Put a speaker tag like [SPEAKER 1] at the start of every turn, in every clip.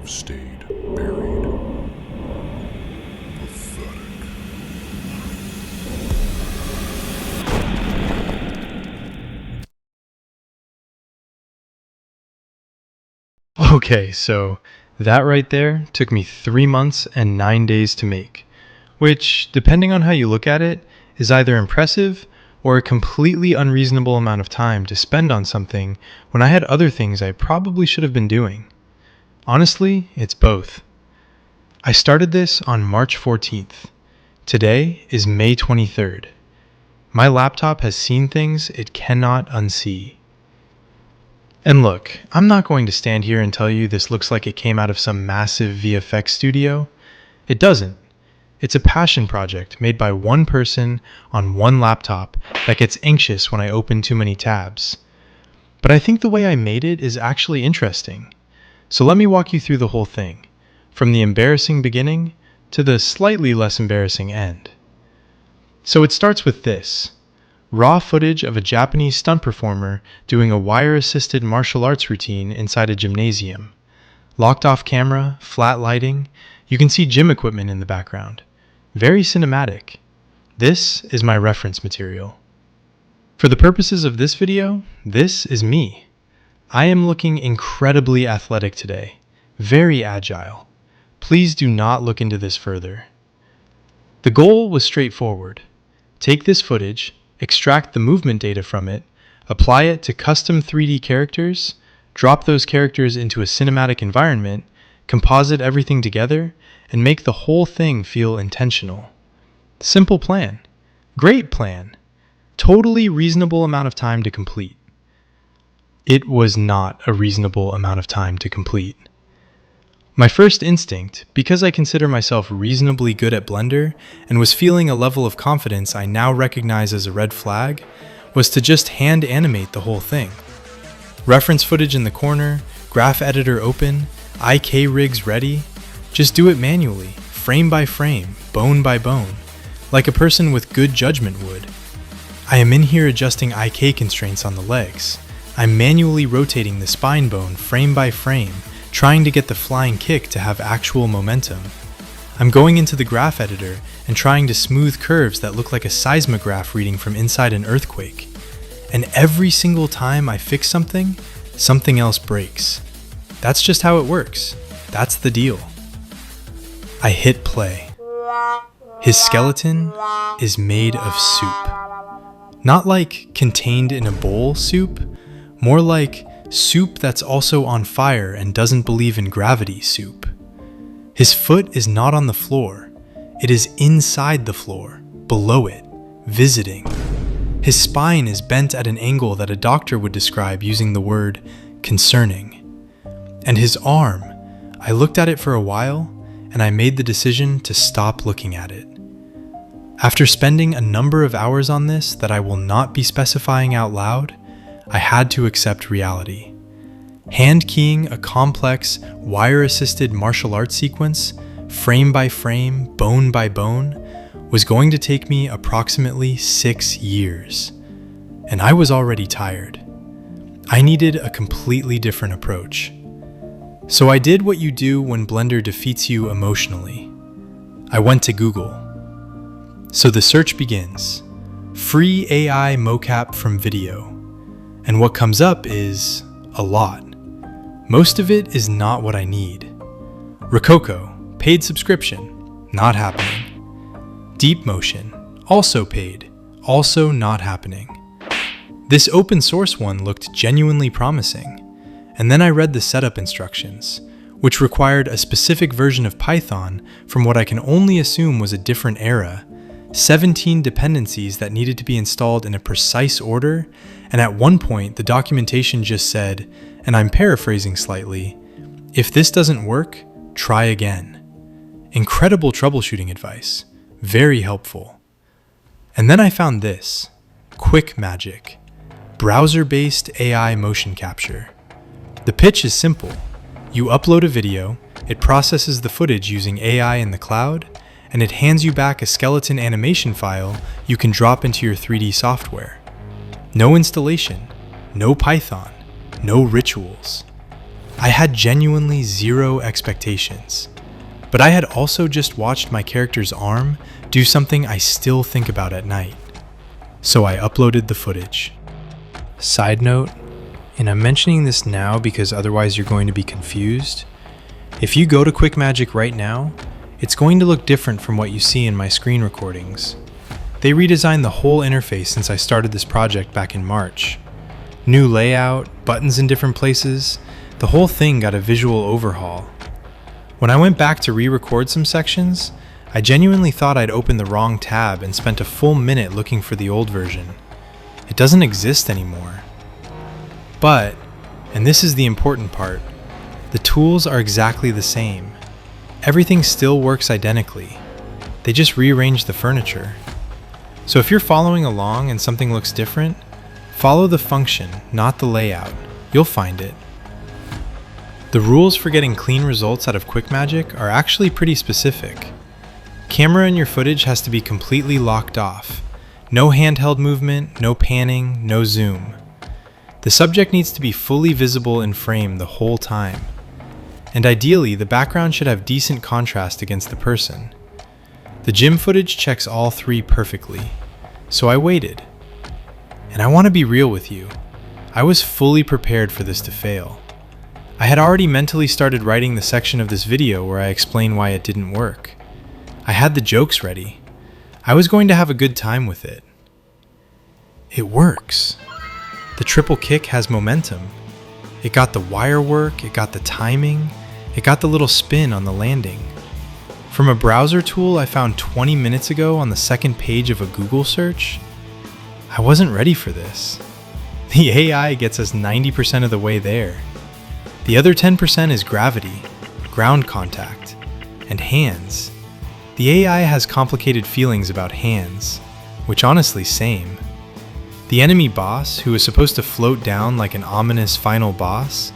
[SPEAKER 1] stayed buried. Pathetic.
[SPEAKER 2] Okay, so that right there took me 3 months and 9 days to make, which, depending on how you look at it, is either impressive or a completely unreasonable amount of time to spend on something when I had other things I probably should have been doing. Honestly, it's both. I started this on March 14th. Today is May 23rd. My laptop has seen things it cannot unsee. And look, I'm not going to stand here and tell you this looks like it came out of some massive VFX studio. It doesn't. It's a passion project made by one person on one laptop that gets anxious when I open too many tabs. But I think the way I made it is actually interesting. So let me walk you through the whole thing, from the embarrassing beginning to the slightly less embarrassing end. So it starts with this. Raw footage of a Japanese stunt performer doing a wire-assisted martial arts routine inside a gymnasium. Locked off camera, flat lighting, you can see gym equipment in the background. Very cinematic. This is my reference material. For the purposes of this video, this is me. I am looking incredibly athletic today, very agile. Please do not look into this further. The goal was straightforward. Take this footage, extract the movement data from it, apply it to custom 3D characters, drop those characters into a cinematic environment, composite everything together, and make the whole thing feel intentional. Simple plan. Great plan. Totally reasonable amount of time to complete. It was not a reasonable amount of time to complete. My first instinct, because I consider myself reasonably good at Blender and was feeling a level of confidence I now recognize as a red flag, was to just hand animate the whole thing. Reference footage in the corner, graph editor open, IK rigs ready. Just do it manually, frame by frame, bone by bone, like a person with good judgment would. I am in here adjusting IK constraints on the legs. I'm manually rotating the spine bone frame by frame, trying to get the flying kick to have actual momentum. I'm going into the graph editor and trying to smooth curves that look like a seismograph reading from inside an earthquake. And every single time I fix something, something else breaks. That's just how it works. That's the deal. I hit play. His skeleton is made of soup. Not like contained in a bowl soup, more like soup that's also on fire and doesn't believe in gravity soup. His foot is not on the floor. It is inside the floor, below it, visiting. His spine is bent at an angle that a doctor would describe using the word concerning. And his arm, I looked at it for a while, and I made the decision to stop looking at it. After spending a number of hours on this that I will not be specifying out loud, I had to accept reality. Hand keying a complex, wire-assisted martial arts sequence, frame by frame, bone by bone, was going to take me approximately 6 years. And I was already tired. I needed a completely different approach. So I did what you do when Blender defeats you emotionally. I went to Google. So the search begins. Free AI mocap from video. And what comes up is a lot. Most of it is not what I need. Rococo, paid subscription, not happening. Deep Motion, also paid, also not happening. This open source one looked genuinely promising. And then I read the setup instructions, which required a specific version of Python from what I can only assume was a different era, 17 dependencies that needed to be installed in a precise order, and at one point the documentation just said, and I'm paraphrasing slightly, if this doesn't work, try again. Incredible troubleshooting advice, very helpful. And then I found this, Quick Magic, browser-based AI motion capture. The pitch is simple. You upload a video, it processes the footage using AI in the cloud, and it hands you back a skeleton animation file you can drop into your 3D software. No installation, no Python, no rituals. I had genuinely zero expectations. But I had also just watched my character's arm do something I still think about at night. So I uploaded the footage. Side note, and I'm mentioning this now because otherwise you're going to be confused. If you go to QuickMagic right now, it's going to look different from what you see in my screen recordings. They redesigned the whole interface since I started this project back in March. New layout, buttons in different places, the whole thing got a visual overhaul. When I went back to re-record some sections, I genuinely thought I'd opened the wrong tab and spent a full minute looking for the old version. It doesn't exist anymore. But, and this is the important part, the tools are exactly the same. Everything still works identically. They just rearranged the furniture. So if you're following along and something looks different, follow the function, not the layout. You'll find it. The rules for getting clean results out of QuickMagic are actually pretty specific. Camera in your footage has to be completely locked off. No handheld movement, no panning, no zoom. The subject needs to be fully visible in frame the whole time. And ideally, the background should have decent contrast against the person. The gym footage checks all three perfectly. So I waited. And I want to be real with you. I was fully prepared for this to fail. I had already mentally started writing the section of this video where I explain why it didn't work. I had the jokes ready. I was going to have a good time with it. It works. The triple kick has momentum. It got the wire work, it got the timing, it got the little spin on the landing. From a browser tool I found 20 minutes ago on the second page of a Google search, I wasn't ready for this. The AI gets us 90% of the way there. The other 10% is gravity, ground contact, and hands. The AI has complicated feelings about hands, which honestly same. The enemy boss, who is supposed to float down like an ominous final boss,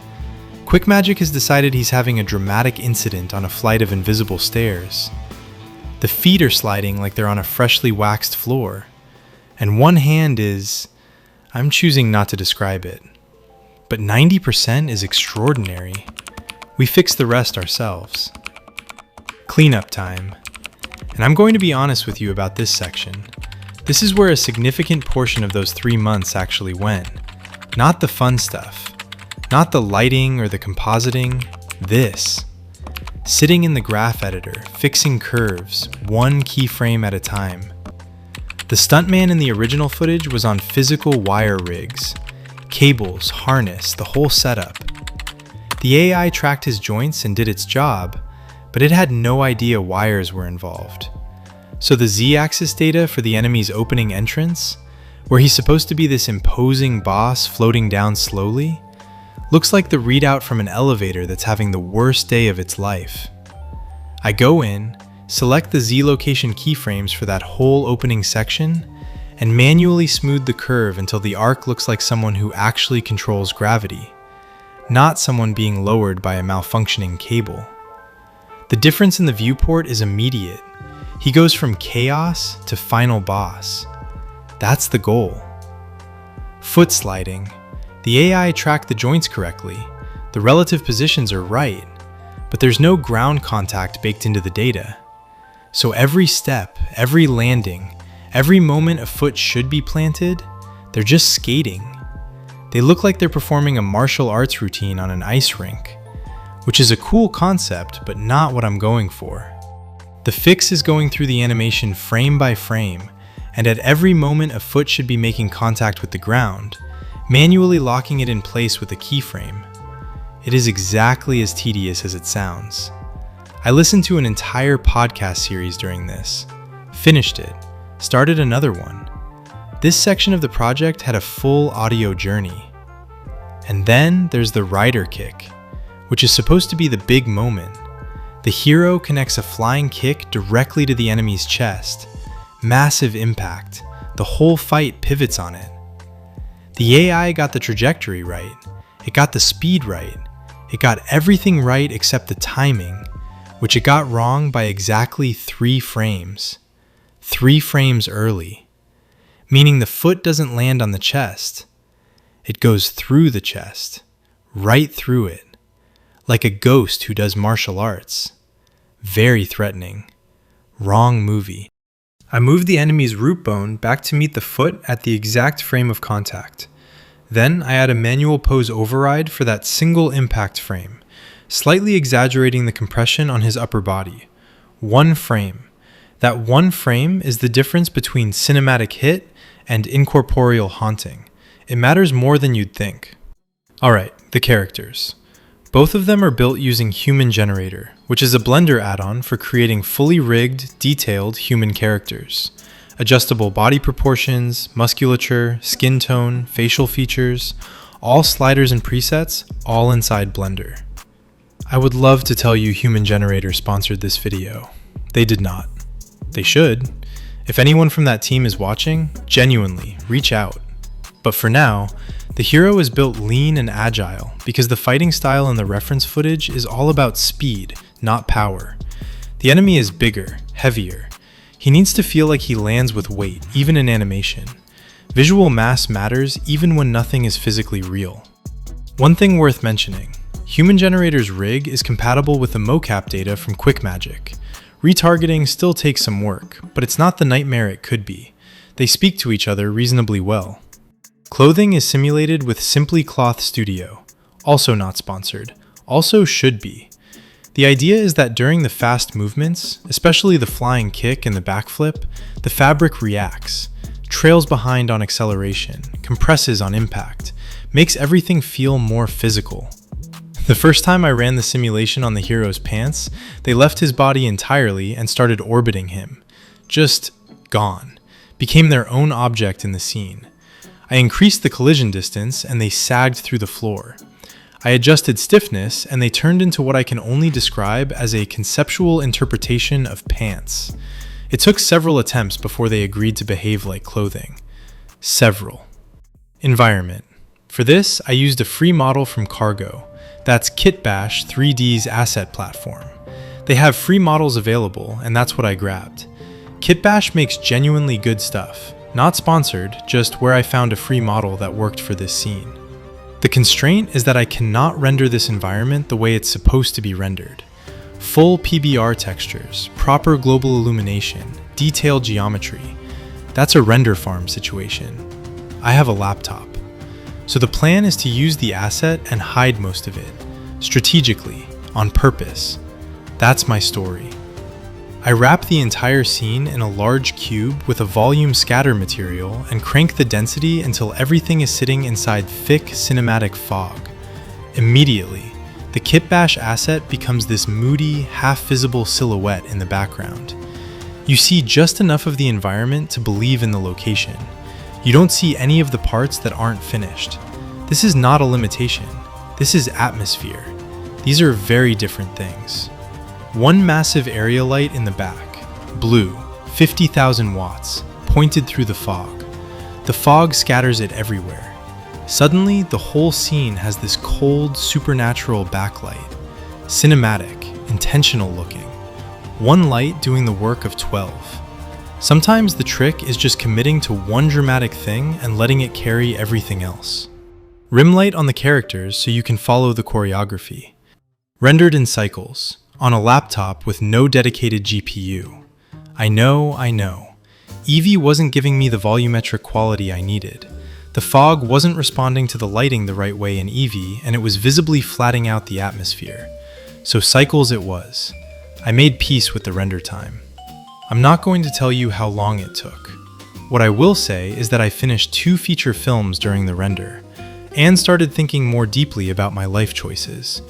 [SPEAKER 2] QuickMagic has decided he's having a dramatic incident on a flight of invisible stairs. The feet are sliding like they're on a freshly waxed floor, and one hand is... I'm choosing not to describe it. But 90% is extraordinary. We fix the rest ourselves. Cleanup time. And I'm going to be honest with you about this section. This is where a significant portion of those 3 months actually went. Not the fun stuff. Not the lighting or the compositing. This. Sitting in the graph editor, fixing curves, one keyframe at a time. The stuntman in the original footage was on physical wire rigs. Cables, harness, the whole setup. The AI tracked his joints and did its job, but it had no idea wires were involved. So the Z-axis data for the enemy's opening entrance, where he's supposed to be this imposing boss floating down slowly, looks like the readout from an elevator that's having the worst day of its life. I go in, select the Z location keyframes for that whole opening section, and manually smooth the curve until the arc looks like someone who actually controls gravity, not someone being lowered by a malfunctioning cable. The difference in the viewport is immediate. He goes from chaos to final boss. That's the goal. Foot sliding. The AI tracked the joints correctly. The relative positions are right, but there's no ground contact baked into the data. So every step, every landing, every moment a foot should be planted, they're just skating. They look like they're performing a martial arts routine on an ice rink, which is a cool concept, but not what I'm going for. The fix is going through the animation frame by frame, and at every moment a foot should be making contact with the ground, manually locking it in place with a keyframe. It is exactly as tedious as it sounds. I listened to an entire podcast series during this, finished it, started another one. This section of the project had a full audio journey. And then there's the rider kick, which is supposed to be the big moment. The hero connects a flying kick directly to the enemy's chest. Massive impact. The whole fight pivots on it. The AI got the trajectory right. It got the speed right. It got everything right except the timing, which it got wrong by exactly 3 frames. 3 frames early. Meaning the foot doesn't land on the chest. It goes through the chest. Right through it. like a ghost who does martial arts. Very threatening. Wrong movie. I moved the enemy's root bone back to meet the foot at the exact frame of contact. Then I add a manual pose override for that single impact frame, slightly exaggerating the compression on his upper body. One frame. That one frame is the difference between cinematic hit and incorporeal haunting. It matters more than you'd think. Alright, the characters. Both of them are built using Human Generator, which is a Blender add-on for creating fully rigged, detailed human characters. Adjustable body proportions, musculature, skin tone, facial features, all sliders and presets, all inside Blender. I would love to tell you Human Generator sponsored this video. They did not. They should. If anyone from that team is watching, genuinely, reach out. But for now, the hero is built lean and agile because the fighting style in the reference footage is all about speed, not power. The enemy is bigger, heavier. He needs to feel like he lands with weight, even in animation. Visual mass matters even when nothing is physically real. One thing worth mentioning, Human Generator's rig is compatible with the mocap data from QuickMagic. Retargeting still takes some work, but it's not the nightmare it could be. They speak to each other reasonably well. Clothing is simulated with Simply Cloth Studio, also not sponsored, also should be. The idea is that during the fast movements, especially the flying kick and the backflip, the fabric reacts, trails behind on acceleration, compresses on impact, makes everything feel more physical. The first time I ran the simulation on the hero's pants, they left his body entirely and started orbiting him. Just gone. Became their own object in the scene. I increased the collision distance and they sagged through the floor. I adjusted stiffness and they turned into what I can only describe as a conceptual interpretation of pants. It took several attempts before they agreed to behave like clothing. Several. Environment. For this, I used a free model from Cargo. That's Kitbash 3D's asset platform. They have free models available and that's what I grabbed. Kitbash makes genuinely good stuff. Not sponsored, just where I found a free model that worked for this scene. The constraint is that I cannot render this environment the way it's supposed to be rendered. Full PBR textures, proper global illumination, detailed geometry. That's a render farm situation. I have a laptop. So the plan is to use the asset and hide most of it, strategically, on purpose. That's my story. I wrap the entire scene in a large cube with a volume scatter material and crank the density until everything is sitting inside thick cinematic fog. Immediately, the Kitbash asset becomes this moody, half-visible silhouette in the background. You see just enough of the environment to believe in the location. You don't see any of the parts that aren't finished. This is not a limitation. This is atmosphere. These are very different things. One massive area light in the back, blue, 50,000 watts, pointed through the fog. The fog scatters it everywhere. Suddenly, the whole scene has this cold, supernatural backlight. Cinematic, intentional looking. One light doing the work of 12. Sometimes the trick is just committing to one dramatic thing and letting it carry everything else. Rim light on the characters so you can follow the choreography. Rendered in cycles. On a laptop with no dedicated GPU. I know. Eevee wasn't giving me the volumetric quality I needed. The fog wasn't responding to the lighting the right way in Eevee, and it was visibly flattening out the atmosphere. So cycles it was. I made peace with the render time. I'm not going to tell you how long it took. What I will say is that I finished 2 feature films during the render, and started thinking more deeply about my life choices.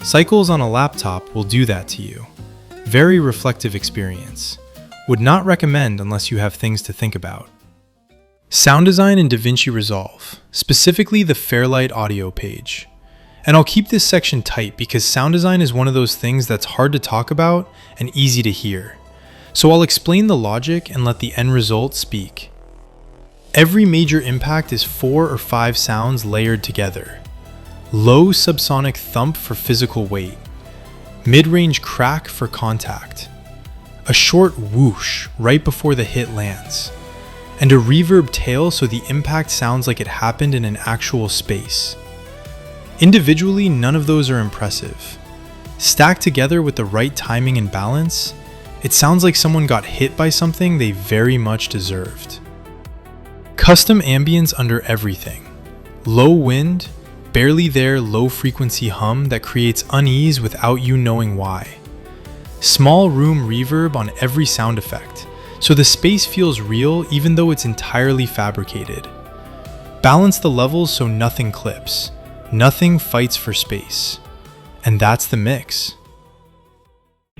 [SPEAKER 2] Cycles on a laptop will do that to you. Very reflective experience. Would not recommend unless you have things to think about. Sound design in DaVinci Resolve, specifically the Fairlight audio page. And I'll keep this section tight because sound design is one of those things that's hard to talk about and easy to hear. So I'll explain the logic and let the end result speak. Every major impact is 4 or 5 sounds layered together. Low subsonic thump for physical weight, mid-range crack for contact, a short whoosh right before the hit lands, and a reverb tail so the impact sounds like it happened in an actual space. Individually, none of those are impressive. Stacked together with the right timing and balance, it sounds like someone got hit by something they very much deserved. Custom ambience under everything. Low wind, barely there low frequency hum that creates unease without you knowing why. Small room reverb on every sound effect, so the space feels real even though it's entirely fabricated. Balance the levels so nothing clips, nothing fights for space. And that's the mix.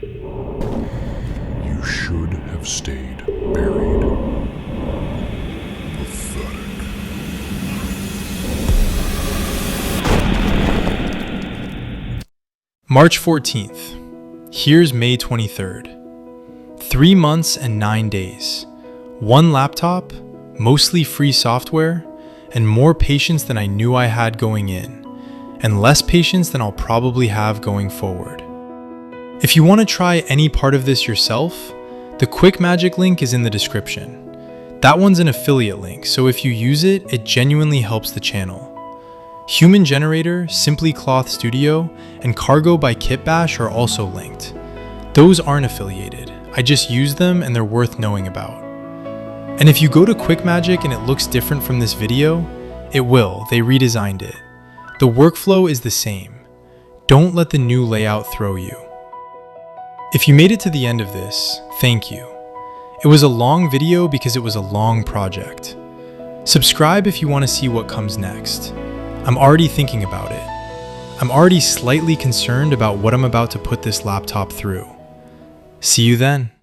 [SPEAKER 1] You should have stayed buried. Pathetic.
[SPEAKER 2] March 14th. Here's May 23rd. 3 months and 9 days. 1 laptop, mostly free software, and more patience than I knew I had going in, and less patience than I'll probably have going forward. If you want to try any part of this yourself, the Quick Magic link is in the description. That one's an affiliate link, so if you use it, it genuinely helps the channel. Human Generator, Simply Cloth Studio, and Cargo by Kitbash are also linked. Those aren't affiliated. I just use them and they're worth knowing about. And if you go to Quick Magic and it looks different from this video, it will. They redesigned it. The workflow is the same. Don't let the new layout throw you. If you made it to the end of this, thank you. It was a long video because it was a long project. Subscribe if you want to see what comes next. I'm already thinking about it. I'm already slightly concerned about what I'm about to put this laptop through. See you then.